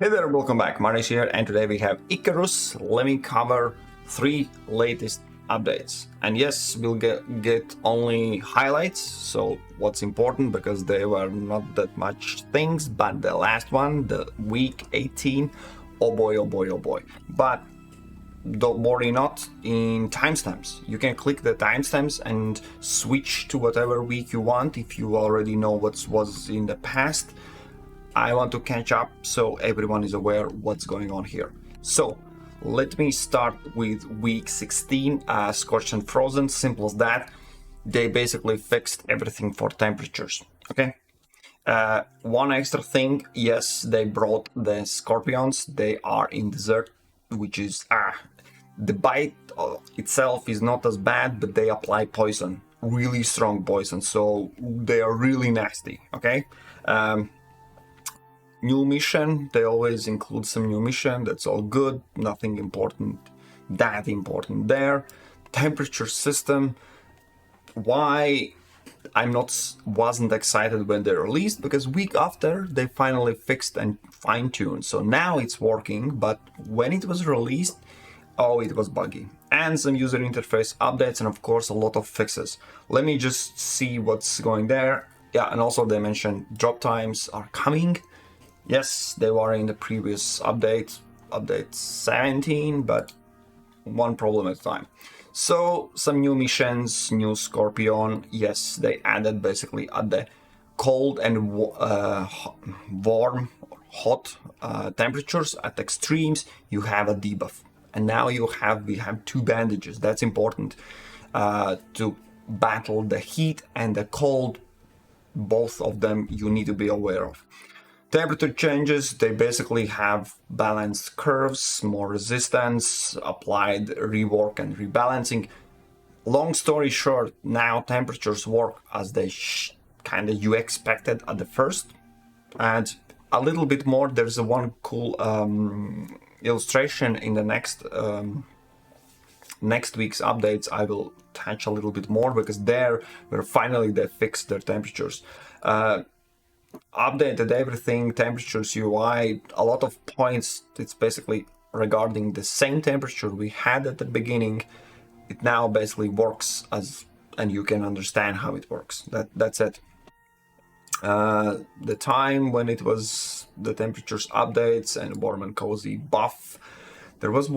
Hey there, welcome back. Marius here, and today we have Icarus. Let me cover 3 latest updates. And yes, we'll get only highlights, so what's important, because there were not that much things, but the last one, the week 18, oh boy, oh boy, oh boy. But don't worry not in timestamps. You can click the timestamps and switch to whatever week you want if you already know what was in the past. I want to catch up so everyone is aware what's going on here. So let me start with week 16, Scorched and Frozen, simple as that. They basically fixed everything for temperatures, okay? One extra thing, yes, they brought the scorpions. They are in desert, which is, the bite itself is not as bad, but they apply poison, really strong poison, so they are really nasty, okay? New mission, they always include some new mission, that's all good, nothing important, that important there. Temperature system, why wasn't excited when they released, because week after they finally fixed and fine-tuned, so now it's working, but when it was released, oh, it was buggy. And some user interface updates, and of course a lot of fixes. Let me just see what's going there. Yeah, and also they mentioned drop times are coming. Yes, they were in the previous update 17, but one problem at a time. So, some new missions, new Scorpion. Yes, they added basically at the cold and warm, hot temperatures at extremes, you have a debuff. And now we have 2 bandages. That's important to battle the heat and the cold. Both of them you need to be aware of. Temperature changes, they basically have balanced curves, more resistance, applied rework and rebalancing. Long story short, now temperatures work as they kind of you expected at the first. And a little bit more, there's a one cool illustration in the next week's updates. I will touch a little bit more, because there where finally they fixed their temperatures. Updated everything, temperatures, UI, a lot of points. It's basically regarding the same temperature we had at the beginning. It now basically works as, and you can understand how it works. That's it. The time when it was the temperatures updates and warm and cozy buff. There was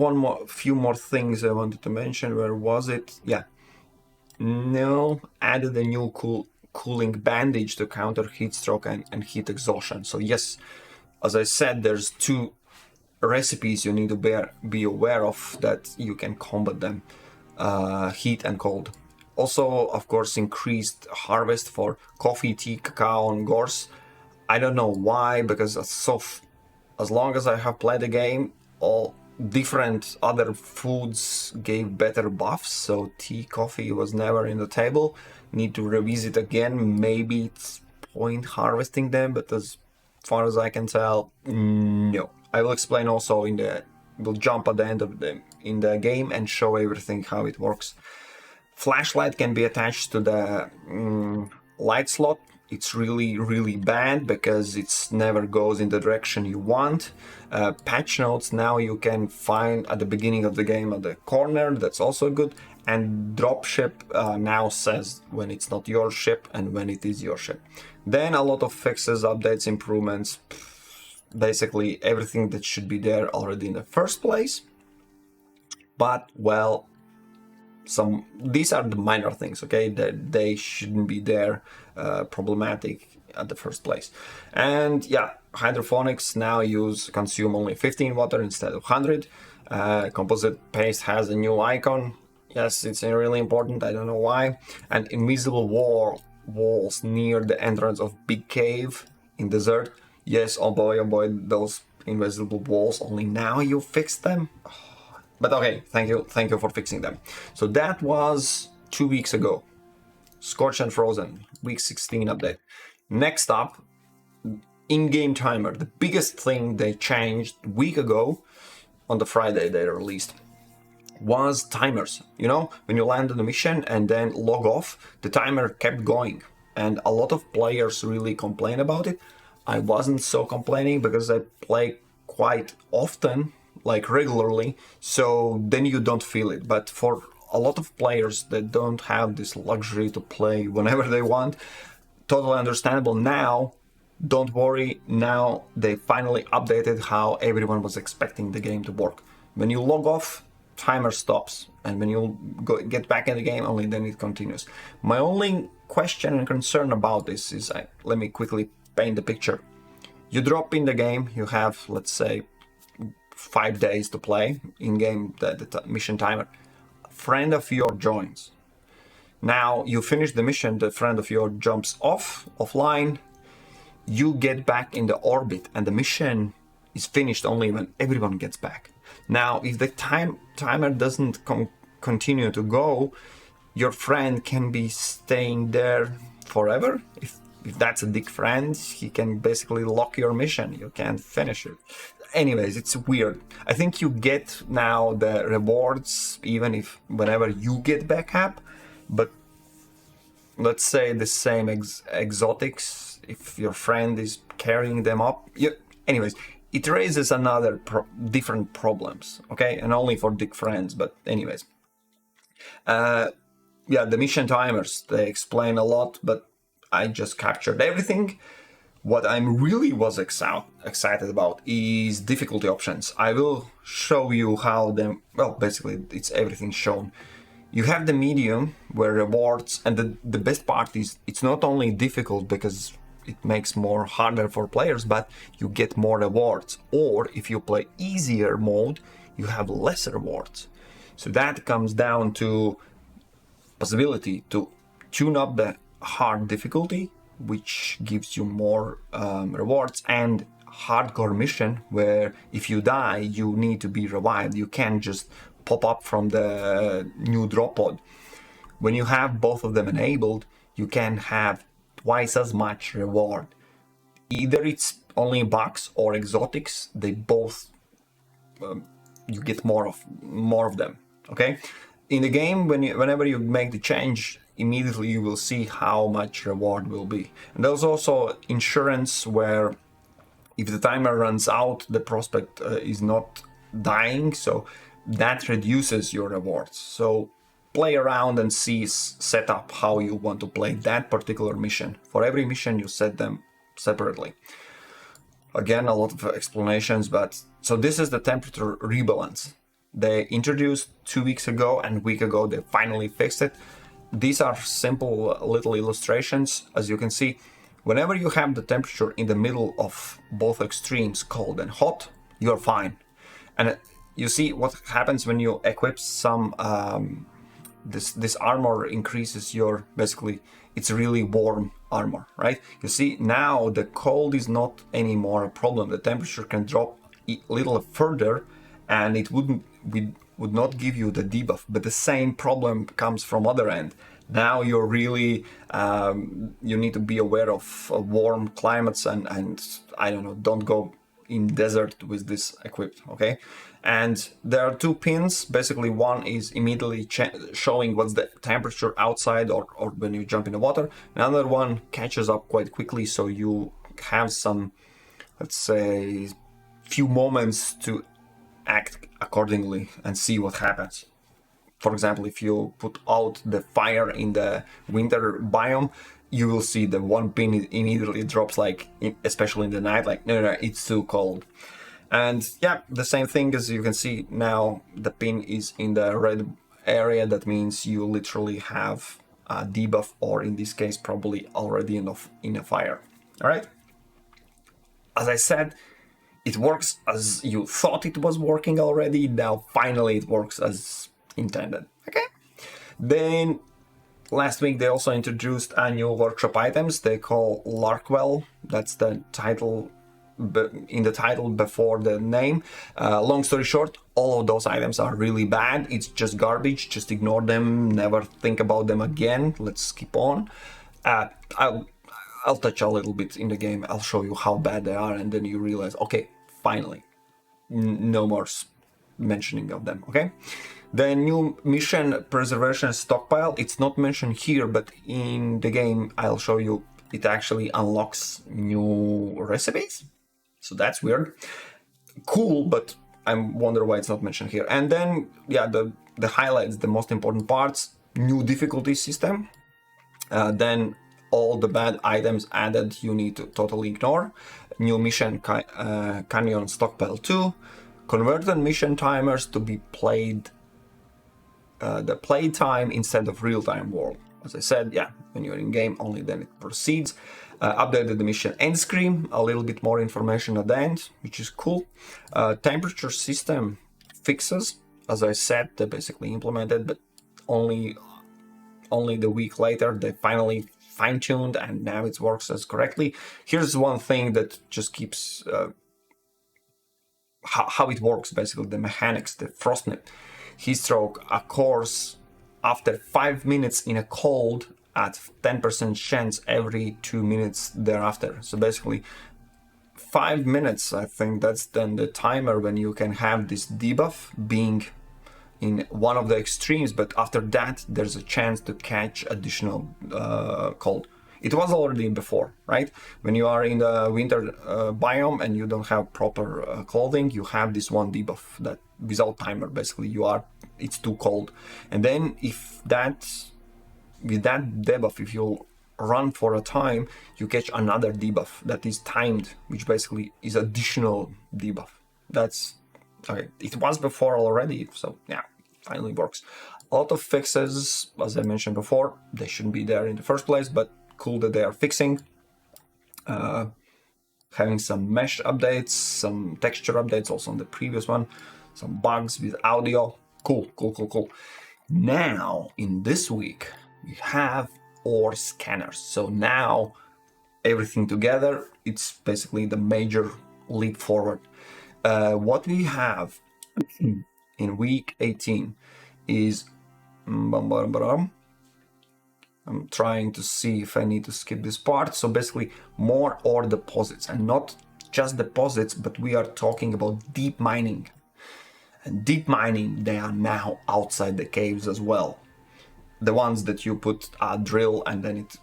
few more things I wanted to mention. Where was it? Yeah. No, added a new cooling bandage to counter heat stroke and heat exhaustion. So yes, as I said, there's 2 recipes you need to be aware of that you can combat them, heat and cold. Also, of course, increased harvest for coffee, tea, cacao, and gorse. I don't know why, because as long as I have played the game, all different other foods gave better buffs, so tea, coffee was never in the table. Need to revisit again, maybe it's point harvesting them, but as far as I can tell, no. I will explain also we'll jump at the end of in the game and show everything how it works. Flashlight can be attached to the light slot. It's really, really bad because it never goes in the direction you want. Patch notes now you can find at the beginning of the game at the corner. That's also good. And dropship now says when it's not your ship and when it is your ship. Then a lot of fixes, updates, improvements. Basically everything that should be there already in the first place. But, well, these are the minor things, okay? That they shouldn't be there, problematic at the first place. And yeah, hydroponics now consume only 15 water instead of 100. Composite paste has a new icon. Yes, it's really important, I don't know why. And invisible walls near the entrance of big cave in desert. Yes, oh boy, those invisible walls, only now you fixed them. But okay, thank you for fixing them. So that was 2 weeks ago. Scorched and Frozen, week 16 update. Next up, in-game timer. The biggest thing they changed a week ago, on the Friday they released, was timers. You know, when you land on a mission and then log off, the timer kept going. And a lot of players really complain about it. I wasn't so complaining because I play quite often, like regularly, so then you don't feel it. But for a lot of players that don't have this luxury to play whenever they want, totally understandable. Now, don't worry, now they finally updated how everyone was expecting the game to work. When you log off, timer stops, and when you get back in the game, only then it continues. My only question and concern about this is, let me quickly paint the picture. You drop in the game, you have, let's say, 5 days to play in-game, the mission timer. A friend of yours joins. Now you finish the mission, the friend of yours jumps offline, you get back in the orbit, and the mission is finished only when everyone gets back. Now, if the timer doesn't continue to go, your friend can be staying there forever. If that's a dick friend, he can basically lock your mission. You can't finish it. Anyways, it's weird. I think you get now the rewards even if whenever you get back up, but let's say the same exotics, if your friend is carrying them up. Anyways, it raises another different problems, okay? And only for dick friends, but anyways. Yeah, the mission timers, they explain a lot, but I just captured everything. What I'm really was excited about is difficulty options. I will show you how them, well, basically it's everything shown. You have the medium where rewards, and the best part is it's not only difficult because it makes more harder for players, but you get more rewards. Or if you play easier mode, you have less rewards. So that comes down to possibility to tune up the hard difficulty, which gives you more rewards, and hardcore mission where if you die you need to be revived. You can't just pop up from the new drop pod. When you have both of them enabled, you can have twice as much reward. Either it's only bucks or exotics, they both you get more of them. Okay, in the game, whenever you make the change, immediately you will see how much reward will be. And there's also insurance where if the timer runs out, the prospect is not dying, so that reduces your rewards. So play around and set up how you want to play that particular mission. For every mission you set them separately. Again, a lot of explanations, but so this is the temperature rebalance. They introduced 2 weeks ago, and a week ago they finally fixed it. These are simple little illustrations. As you can see, whenever you have the temperature in the middle of both extremes, cold and hot, you're fine. And you see what happens when you equip some this armor increases your, basically it's really warm armor, right? You see now the cold is not anymore a problem. The temperature can drop a little further and it would not give you the debuff, but the same problem comes from other end. Now you're really you need to be aware of warm climates and I don't know, don't go in desert with this equipped, okay? And there are two pins. Basically, one is immediately showing what's the temperature outside or when you jump in the water. Another one catches up quite quickly, so you have some, let's say, few moments to act accordingly and see what happens. For example, if you put out the fire in the winter biome, you will see the one pin immediately drops, like especially in the night, like no, it's too cold. And yeah, the same thing as you can see now, the pin is in the red area. That means you literally have a debuff, or in this case, probably already in a fire. All right. As I said, it works as you thought it was working already. Now, finally, it works as intended. Okay. Then last week, they also introduced annual workshop items they call Larkwell. That's the title. In the title before the name. Long story short, all of those items are really bad. It's just garbage. Just ignore them. Never think about them again. Let's skip on. I'll touch a little bit in the game. I'll show you how bad they are, and then you realize, okay, finally, no more mentioning of them. Okay. The new mission preservation stockpile. It's not mentioned here, but in the game, I'll show you. It actually unlocks new recipes. So that's weird. cool, but I wonder why it's not mentioned here. And then, yeah, the highlights, the most important parts, new difficulty system. Then all the bad items added you need to totally ignore. New mission Canyon Stockpile 2. Converted mission timers to be played the playtime instead of real-time world. As I said, yeah, when you're in game, only then it proceeds. Updated the mission end screen, a little bit more information at the end, which is cool. Temperature system fixes, as I said, they basically implemented, but only the week later they finally fine-tuned and now it works as correctly. Here's one thing that just keeps how it works, basically the mechanics, the frostnip. Heatstroke occurs after 5 minutes in a cold at 10% chance every 2 minutes thereafter. So basically 5 minutes, I think that's then the timer when you can have this debuff being in one of the extremes, but after that there's a chance to catch additional cold. It was already before, right? When you are in the winter biome and you don't have proper clothing, you have this one debuff that without timer, basically it's too cold. And then if with that debuff, if you run for a time, you catch another debuff that is timed, which basically is additional debuff. That's okay. It was before already, so yeah, finally works. A lot of fixes, as I mentioned before, they shouldn't be there in the first place, but cool that they are fixing. Having some mesh updates, some texture updates also on the previous one, some bugs with audio. Cool. Now, in this week, we have ore scanners. So now, everything together, it's basically the major leap forward. What we have in week 18 is I'm trying to see if I need to skip this part. So basically more ore deposits, and not just deposits, but we are talking about deep mining. And deep mining, they are now outside the caves as well. The ones that you put a drill and then it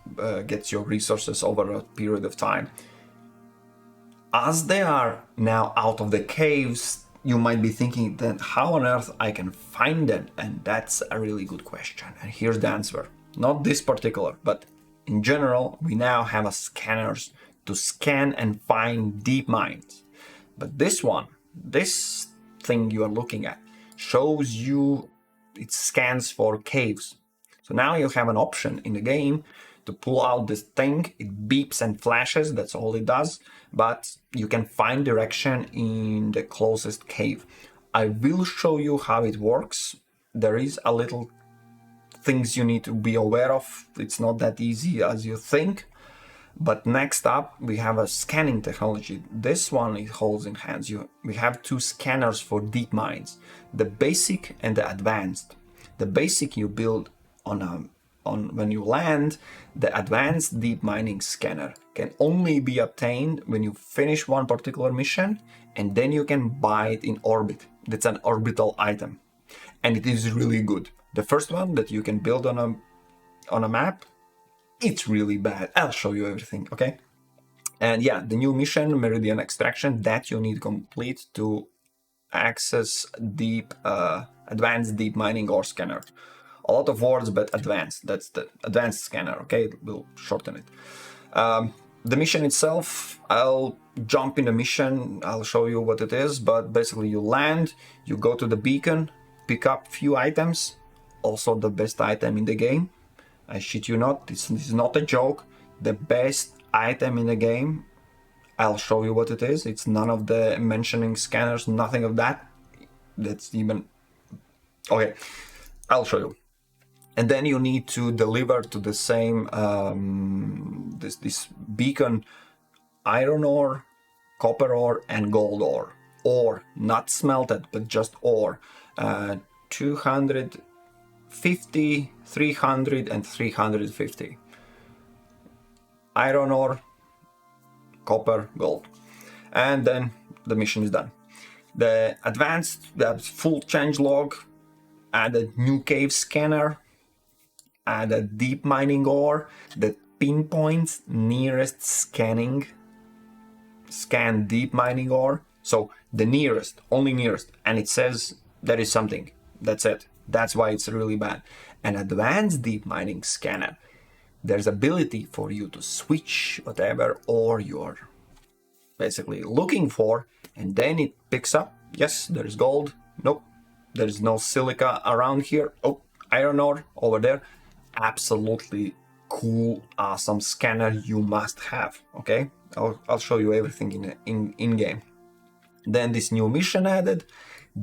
gets your resources over a period of time. As they are now out of the caves, you might be thinking then how on earth I can find them? And that's a really good question. And here's the answer. Not this particular, but in general, we now have scanners to scan and find deep mines. But this thing you are looking at, shows you, it scans for caves. So now you have an option in the game to pull out this thing. It beeps and flashes, that's all it does, but you can find direction in the closest cave. I will show you how it works. There is a little things you need to be aware of. It's not that easy as you think. But next up, we have a scanning technology. This one it holds in hands. We have two scanners for deep mines, the basic and the advanced. The basic you build on when you land. The advanced deep mining scanner can only be obtained when you finish one particular mission, and then you can buy it in orbit. That's an orbital item, and it is really good. The first one that you can build on a map, it's really bad. I'll show you everything, okay? And yeah, the new mission, Meridian Extraction, that you need to complete to access advanced deep mining ore scanner. A lot of words, but advanced. That's the advanced scanner, okay? We'll shorten it. The mission itself, I'll jump in the mission, I'll show you what it is, but basically you land, you go to the beacon, pick up few items, also the best item in the game. I shit you not, this is not a joke. The best item in the game, I'll show you what it is. It's none of the mentioning scanners, nothing of that. That's even... Okay, I'll show you. And then you need to deliver to the same, this beacon, iron ore, copper ore, and gold ore. Ore, not smelted, but just ore. 250, 300, and 350. Iron ore, copper, gold. And then the mission is done. The advanced, the full changelog, add a new cave scanner, add a deep mining ore that pinpoints nearest scan deep mining ore, So the nearest, only nearest, and it says there is something. That's it. That's why it's really bad. An advanced deep mining scanner, there's ability for you to switch whatever ore you're basically looking for, and then it picks up. Yes, there's gold. Nope, there's no silica around here. Oh, iron ore over there. Absolutely cool, awesome scanner you must have. Okay, I'll show you everything in game. Then this new mission added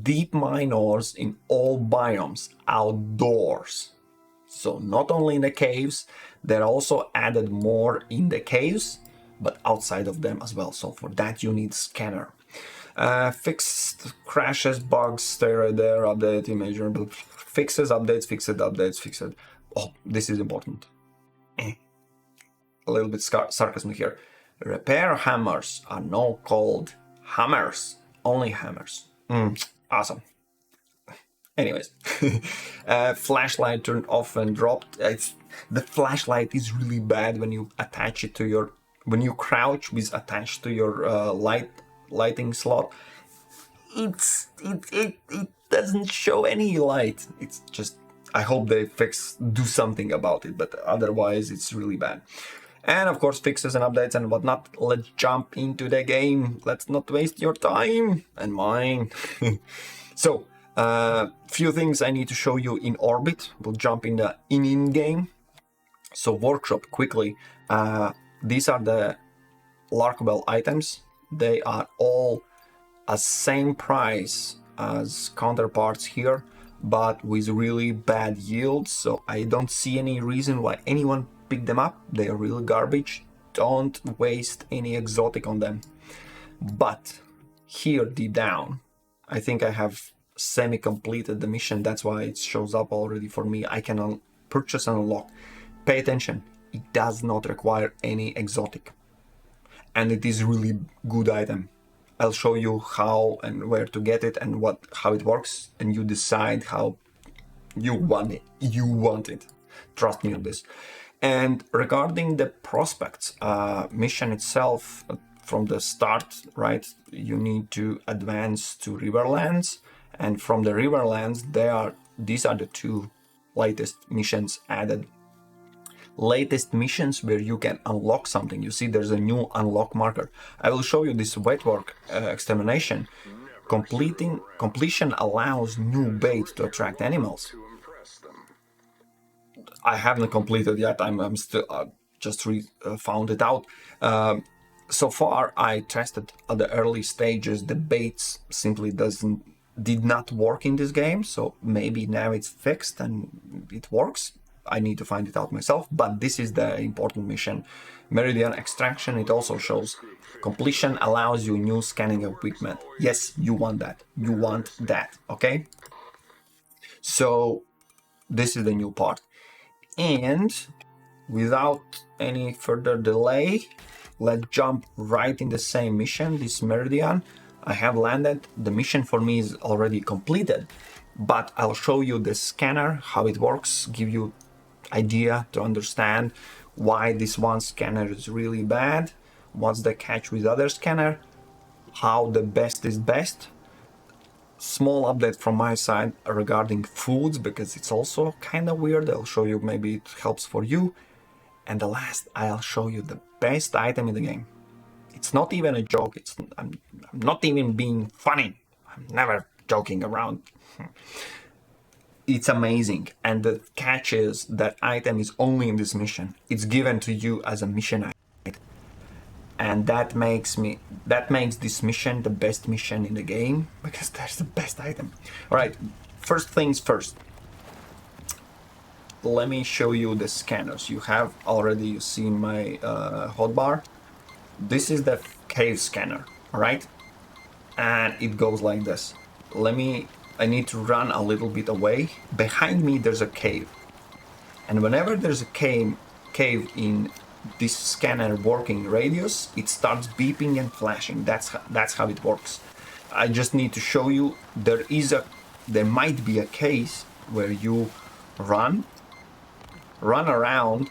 deep mine ores in all biomes outdoors. So not only in the caves, they're also added more in the caves, but outside of them as well. So for that you need scanner. Fixed crashes, bugs, stay right there, update, immeasurable, fixes, updates, fixed, updates, fixed. Oh, this is important. A little bit sarcasm here. Repair hammers are now called hammers, only hammers. Awesome. Anyways, flashlight turned off and dropped. The flashlight is really bad when you attach it to your, when you crouch with attached to your lighting slot. It doesn't show any light. It's just, I hope they do something about it, but otherwise it's really bad. And of course, fixes and updates and whatnot. Let's jump into the game. Let's not waste your time and mine. So, few things I need to show you in orbit. We'll jump in the in-game. So workshop quickly. These are the Larkwell items. They are all a same price as counterparts here, but with really bad yields. So I don't see any reason why anyone pick them up. They are really garbage. Don't waste any exotic on them. But here deep down, I think I have semi-completed the mission. That's why it shows up already for me. I can purchase and unlock. Pay attention. It does not require any exotic. And it is really good item. I'll show you how and where to get it and how it works, and you decide how you want it. You want it. Trust me on this. And regarding the prospects, mission itself, from the start, right, you need to advance to Riverlands, and from the Riverlands, these are the two latest missions added. Latest missions where you can unlock something. You see there's a new unlock marker. I will show you this wetwork extermination. Completion allows new bait to attract animals. I haven't completed yet. I'm still just found it out. So far I tested at the early stages. The baits simply did not work in this game. So maybe now it's fixed and it works. I need to find it out myself, but this is the important mission. Meridian extraction, it also shows completion allows you new scanning equipment. Yes, you want that. You want that, okay? So this is the new part. And without any further delay, let's jump right in the same mission, this Meridian. I have landed. The mission for me is already completed, but I'll show you the scanner, how it works, give you idea to understand why this one scanner is really bad, what's the catch with other scanner, how the best is best. Small update from my side regarding foods, because it's also kind of weird. I'll show you, maybe it helps for you. And the last, I'll show you the best item in the game. It's not even a joke. I'm not even being funny. I'm never joking around. It's amazing, and the catch is that item is only in this mission. It's given to you as a mission item, and that makes this mission the best mission in the game, because that's the best item. All right, first things first. Let me show you the scanners. You have already seen my hotbar. This is the cave scanner, all right, and it goes like this. I need to run a little bit away. Behind me there's a cave, and whenever there's a cave in this scanner working radius, it starts beeping and flashing. That's how it works. I just need to show you there might be a case where you run around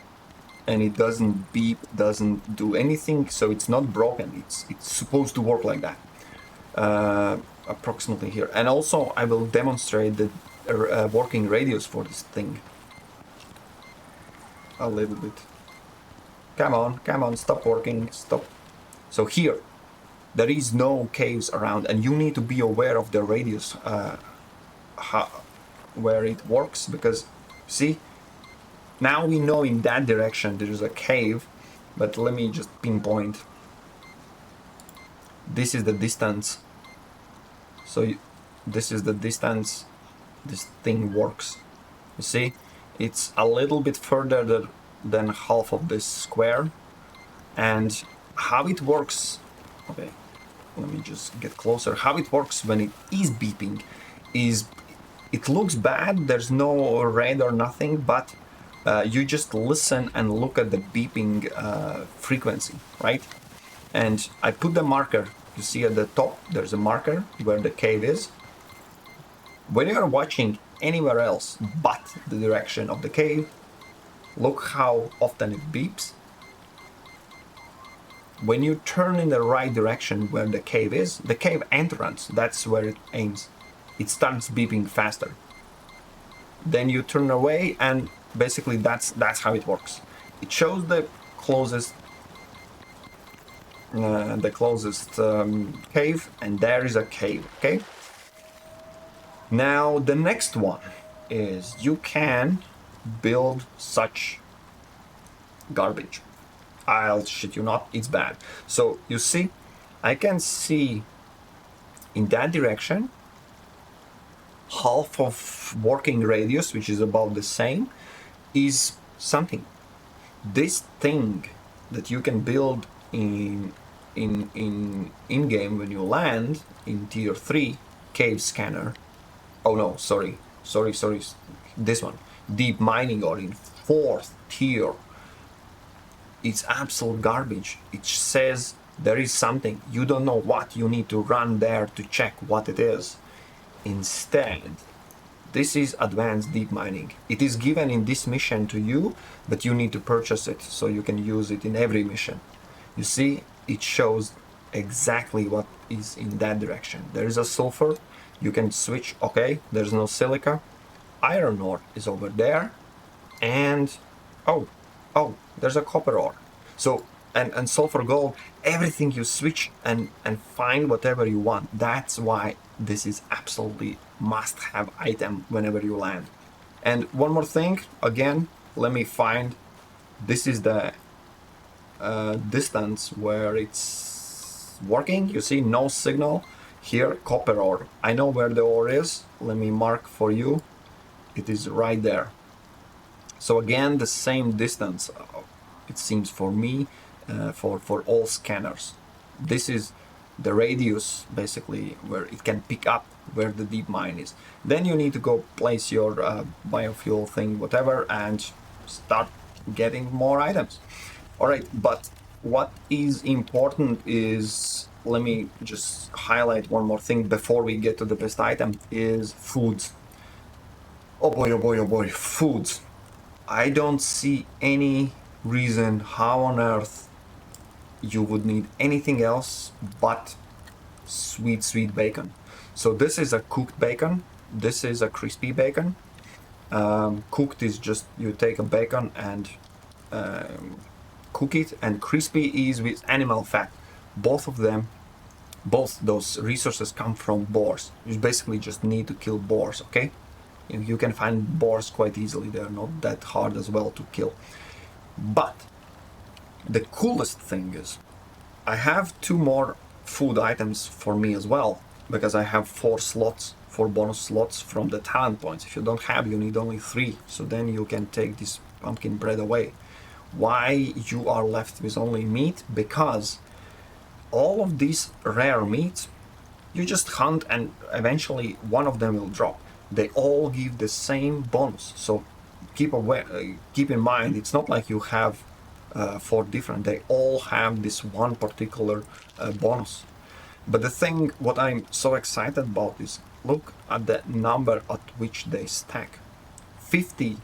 and it doesn't beep, doesn't do anything, so it's not broken. It's supposed to work like that. approximately here. And also I will demonstrate the working radius for this thing a little bit. Come on, stop working, stop. So here, there is no caves around, and you need to be aware of the radius, where it works, because, see, now we know in that direction there is a cave, but let me just pinpoint. This is the distance. So this is the distance this thing works. You see, it's a little bit further than half of this square. And how it works, okay, let me just get closer. How it works when it is beeping is, it looks bad, there's no red or nothing, but you just listen and look at the beeping frequency, right? And I put the marker, you see at the top, there's a marker where the cave is. When you are watching anywhere else but the direction of the cave, look how often it beeps. When you turn in the right direction where the cave is, the cave entrance, that's where it aims. It starts beeping faster. Then you turn away, and basically that's how it works. It shows the closest cave, and there is a cave, okay? Now the next one is you can build such garbage. I'll shit you not, it's bad. So you see, I can see in that direction half of working radius, which is about the same, is something. This thing that you can build in game when you land in tier 3 cave scanner. Oh no, sorry. This one, deep mining, or in 4th tier. It's absolute garbage. It says there is something. You don't know what. You need to run there to check what it is. Instead, this is advanced deep mining. It is given in this mission to you, but you need to purchase it so you can use it in every mission. You see, it shows exactly what is in that direction. There is a sulfur. You can switch. Okay, there's no silica. Iron ore is over there. And oh, there's a copper ore. So, and sulfur gold, everything you switch and find whatever you want. That's why this is absolutely must-have item whenever you land. And one more thing, again, let me find, this is the distance where it's working. You see, no signal. Here, copper ore. I know where the ore is. Let me mark for you. It is right there. So again, the same distance, it seems for me, for all scanners. This is the radius, basically, where it can pick up where the deep mine is. Then you need to go place your biofuel thing, whatever, and start getting more items. All right, but what is important is, let me just highlight one more thing before we get to the best item, is foods. Oh boy, foods. I don't see any reason how on earth you would need anything else but sweet bacon. So this is a cooked bacon. This is a crispy bacon. Cooked is just you take a bacon and cook it, and crispy is with animal fat. Both those resources come from boars. You basically just need to kill boars, okay? You can find boars quite easily. They're not that hard as well to kill. But the coolest thing is I have 2 more food items for me as well, because I have 4 bonus slots from the talent points. If you don't have, you need only 3, so then you can take this pumpkin bread away. Why you are left with only meat? Because all of these rare meats, you just hunt and eventually one of them will drop. They all give the same bonus, so keep in mind, it's not like you have 4 different. They all have this one particular bonus. But the thing, what I'm so excited about is, look at the number at which they stack. 50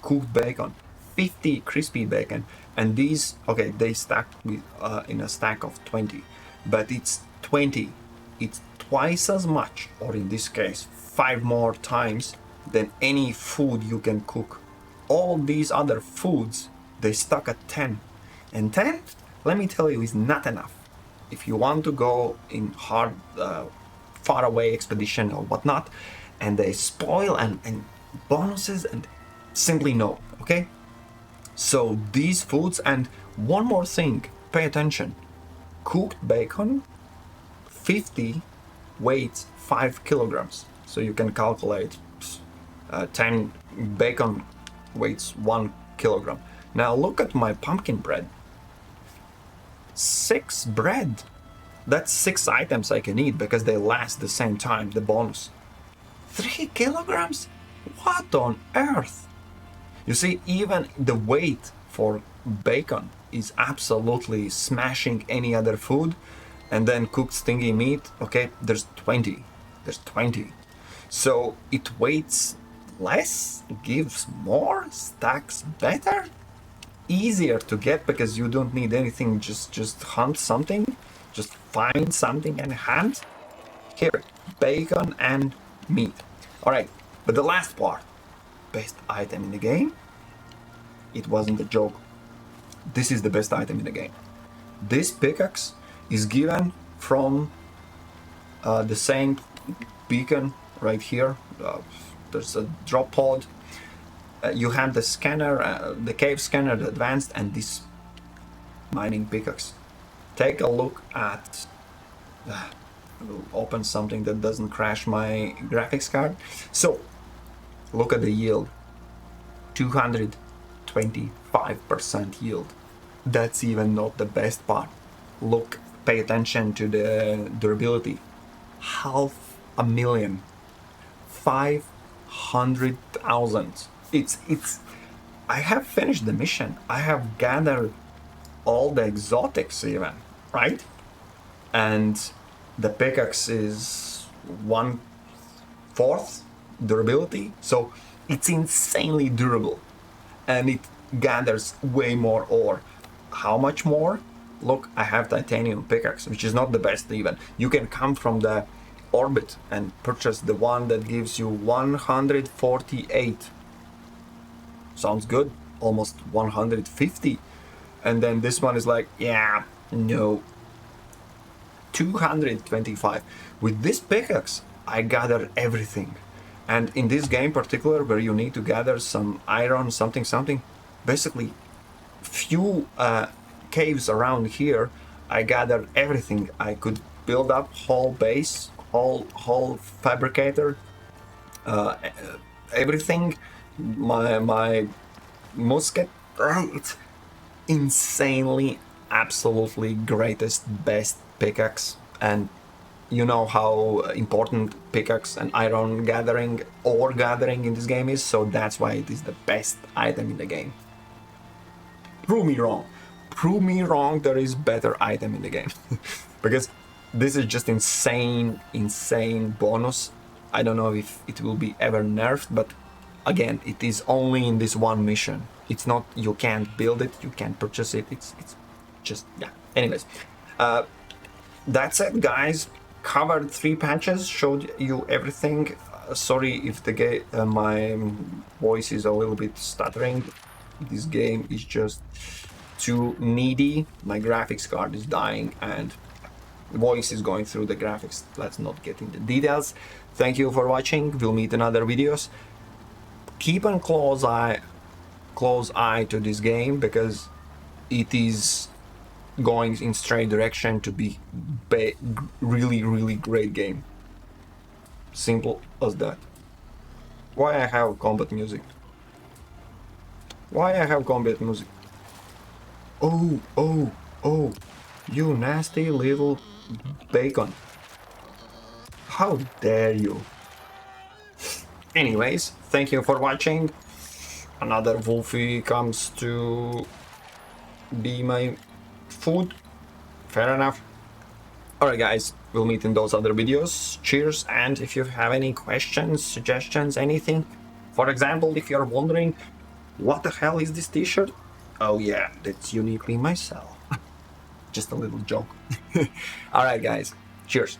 cooked bacon, 50 crispy bacon, and these, okay, they stack with, in a stack of 20, but it's 20 it's twice as much, or in this case 5 more times, than any food you can cook. All these other foods, they stuck at 10. And 10, let me tell you, is not enough. If you want to go in hard, far away expedition or whatnot, and they spoil and bonuses, and simply no, okay? So these foods, and one more thing, pay attention. Cooked bacon, 50 weighs 5 kilograms. So you can calculate 10 bacon weighs 1 kilogram. Now look at my pumpkin bread. 6 bread. That's 6 items I can eat because they last the same time, the bonus. 3 kilograms? What on earth? You see, even the weight for bacon is absolutely smashing any other food. And then cooked stingy meat, okay, there's 20. There's 20. So it weighs less, gives more, stacks better, easier to get because you don't need anything, just hunt something, just find something and hunt. Here, bacon and meat. Alright, but the last part, best item in the game, it wasn't a joke. This is the best item in the game. This pickaxe is given from the same beacon right here. There's a drop pod. You have the scanner, the cave scanner, the advanced, and this mining pickaxe. Take a look at... I will open something that doesn't crash my graphics card. So, look at the yield. 225% yield. That's even not the best part. Look, pay attention to the durability. 500,000. 500,000. It's I have finished the mission. I have gathered all the exotics even, right? And the pickaxe is 1/4 durability, so it's insanely durable, and it gathers way more ore. How much more? Look, I have titanium pickaxe, which is not the best even. You can come from the orbit and purchase the one that gives you 148. Sounds good, almost 150. And then this one is like, yeah, no, 225. With this pickaxe, I gather everything. And in this game particular, where you need to gather some iron, something, basically few caves around here, I gathered everything. I could build up whole base, whole fabricator, everything. My musket, it's insanely, absolutely greatest, best pickaxe. And you know how important pickaxe and iron gathering, ore gathering in this game is, so that's why it is the best item in the game. Prove me wrong. Prove me wrong, there is better item in the game. Because this is just insane bonus. I don't know if it will be ever nerfed, but again, it is only in this one mission. It's not, you can't build it, you can't purchase it, it's just, yeah. Anyways, that's it, guys. Covered 3 patches, showed you everything. Sorry if my voice is a little bit stuttering. This game is just too needy. My graphics card is dying and voice is going through the graphics. Let's not get into details. Thank you for watching. We'll meet in other videos. Keep a close eye to this game, because it is going in straight direction to be really great game. Simple as that. Why I have combat music? Why I have combat music? Oh, you nasty little bacon. How dare you? Anyways, thank you for watching. Another Wolfie comes to be my food. Fair enough. Alright guys, we'll meet in those other videos. Cheers, and if you have any questions, suggestions, anything. For example, if you're wondering, what the hell is this t-shirt? Oh yeah, that's uniquely myself. Just a little joke. Alright guys, cheers.